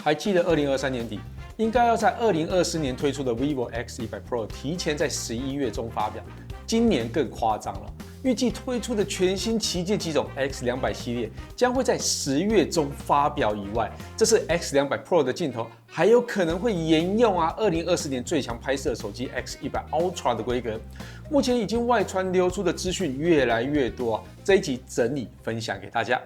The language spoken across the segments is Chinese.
还记得2023年底，应该要在2024年推出的 vivo X100 Pro 提前在11月中发表。今年更夸张了，预计推出的全新旗舰机种 X200 系列将会在10月中发表以外，这次 X200 Pro 的镜头还有可能会沿用2024年最强拍摄手机 X100 Ultra 的规格。目前已经外传流出的资讯越来越多，这一集整理分享给大家。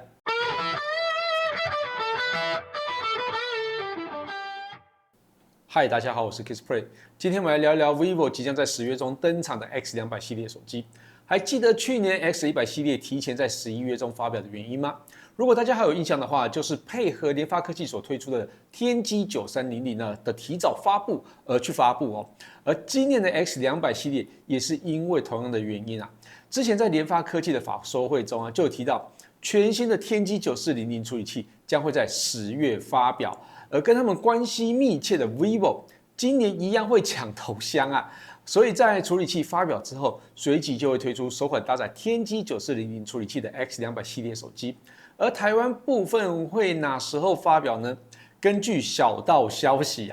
嗨，大家好，我是 Kissplay。今天我们来聊聊 vivo 即将在10月中登场的 X200 系列手机。还记得去年 X100 系列提前在11月中发表的原因吗？如果大家还有印象的话，就是配合联发科技所推出的天玑9300呢的提早发布而去发布哦。而今年的 X200 系列也是因为同样的原因啊。之前在联发科技的法说会中就有提到，全新的天玑9400处理器将会在10月发表。而跟他们关系密切的 vivo 今年一样会抢头香啊，所以在处理器发表之后，随即就会推出首款搭载天玑9400处理器的 X200 系列手机。而台湾部分会哪时候发表呢？根据小道消息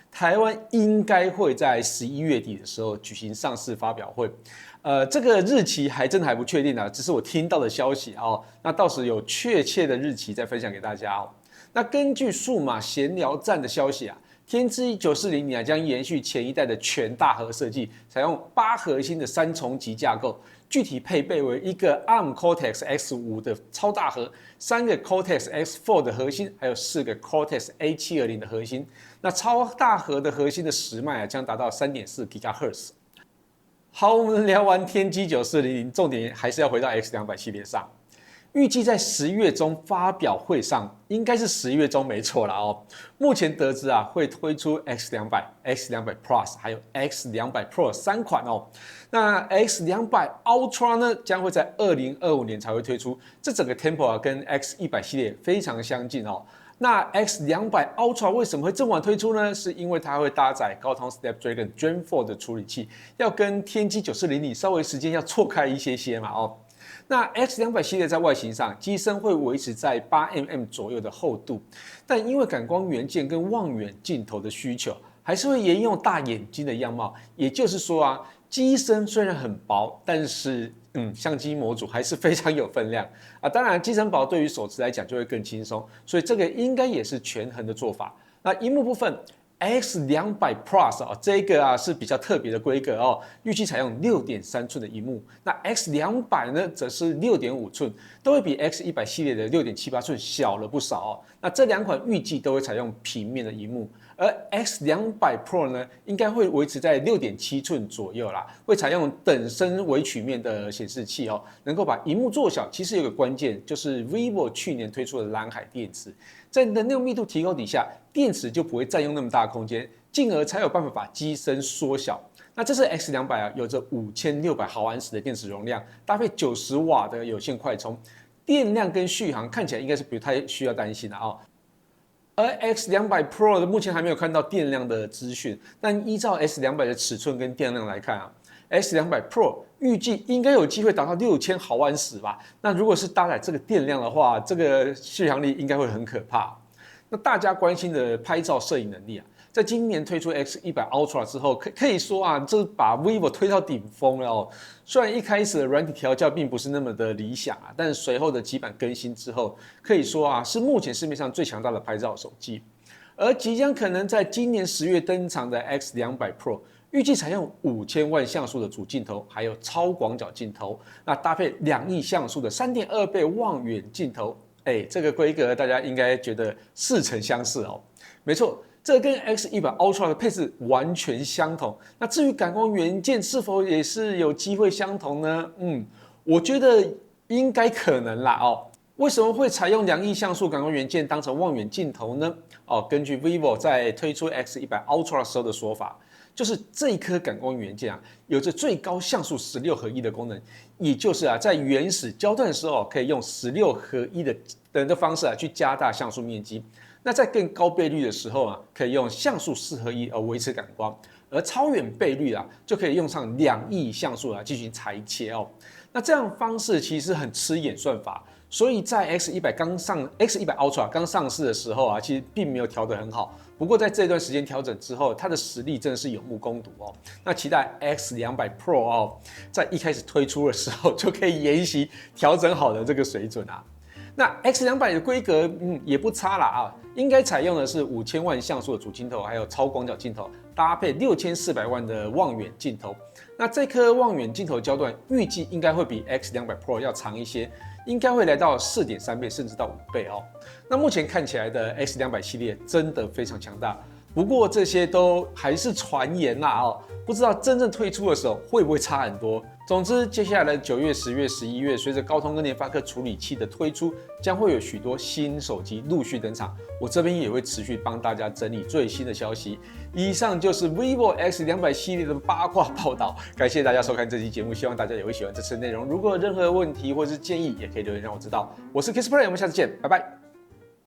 台湾应该会在11月底的时候举行上市发表会。这个日期还真的还不确定只是我听到的消息那到时有确切的日期再分享给大家那根据数码闲聊站的消息天玑9400将延续前一代的全大核设计，采用8核心的3重级架构，具体配备为一个 ARM Cortex X5 的超大核，3个 Cortex X4 的核心，还有4个 Cortex A720 的核心。那超大核的核心的时脉将达到3.4 GHz。好，我们聊完天玑9400，重点还是要回到 X200 系列上。预计在10月中发表会上，应该是11月中没错啦目前得知会推出 X200、X200 Plus 还有 X200 Pro 3款那 X200 Ultra 呢，将会在2025年才会推出。这整个 tempo跟 X100 系列非常相近那 X200 Ultra 为什么会这么晚推出呢？是因为它会搭载高通 Snapdragon Gen 4的处理器，要跟天玑9400稍微时间要错开一些嘛那 X200 系列在外形上，机身会维持在8mm 左右的厚度，但因为感光元件跟望远镜头的需求，还是会沿用大眼睛的样貌。也就是说机身虽然很薄，但是相机模组还是非常有分量当然，机身薄对于手持来讲就会更轻松，所以这个应该也是权衡的做法。那萤幕部分。X200 Plus 这个是比较特别的规格预计采用6.3寸的萤幕，那 X200 呢则是6.5寸，都会比 X100 系列的6.78寸小了不少那这两款预计都会采用平面的萤幕，而 X200 Pro 呢应该会维持在6.7寸左右啦，会采用等身微曲面的显示器能够把萤幕做小。其实有个关键就是 vivo 去年推出的蓝海电池，在能量密度提高底下，电池就不会占用那么大的空间，进而才有办法把机身缩小。那这次 X200有着5600毫安时的电池容量，搭配90瓦的有线快充，电量跟续航看起来应该是不太需要担心的而 X200 Pro 的目前还没有看到电量的资讯，但依照 X200 的尺寸跟电量来看X200 Pro 预计应该有机会达到6000毫安时吧。那如果是搭载这个电量的话，这个续航力应该会很可怕。那大家关心的拍照摄影能力在今年推出 X100 Ultra 之后，可以说这把 vivo 推到顶峰了虽然一开始的软体调教并不是那么的理想但是随后的几版更新之后，可以说是目前市面上最强大的拍照手机。而即将可能在今年10月登场的 X200 Pro， 预计采用5000万像素的主镜头，还有超广角镜头，那搭配2亿像素的3.2倍望远镜头。这个规格大家应该觉得似曾相识没错，这跟 X100 Ultra 的配置完全相同。那至于感光元件是否也是有机会相同呢？我觉得应该可能啦为什么会采用2亿像素感光元件当成望远镜头呢？根据 vivo 在推出 X100 Ultra 时候的说法，就是这一颗感光元件有着最高像素16合一的功能，也就是在原始焦段的时候可以用16合一的方式去加大像素面积。那在更高倍率的时候可以用像素4合一而维持感光，而超远倍率就可以用上2亿像素进行裁切那这样方式其实很吃演算法，所以在 X100 Ultra 刚上市的时候啊，其实并没有调得很好。不过在这段时间调整之后，它的实力真的是有目共睹哦。那期待 X200 Pro 哦，在一开始推出的时候就可以沿袭调整好的这个水准啊。那 X200 的规格也不差啦啊，应该采用的是5000万像素的主镜头，还有超广角镜头，搭配6400万的望远镜头。那这颗望远镜头焦段预计应该会比 X200 Pro 要长一些，应该会来到4.3倍甚至到5倍哦。那目前看起来的 X200系列真的非常强大，不过这些都还是传言啦哦，不知道真正推出的时候会不会差很多。总之，接下来的9月、10月、11月，随着高通跟联发科处理器的推出，将会有许多新手机陆续登场。我这边也会持续帮大家整理最新的消息。以上就是 vivo X200系列的八卦报道，感谢大家收看这期节目，希望大家也会喜欢这次内容。如果有任何问题或是建议，也可以留言让我知道。我是 Kissplay，我们下次见，拜拜。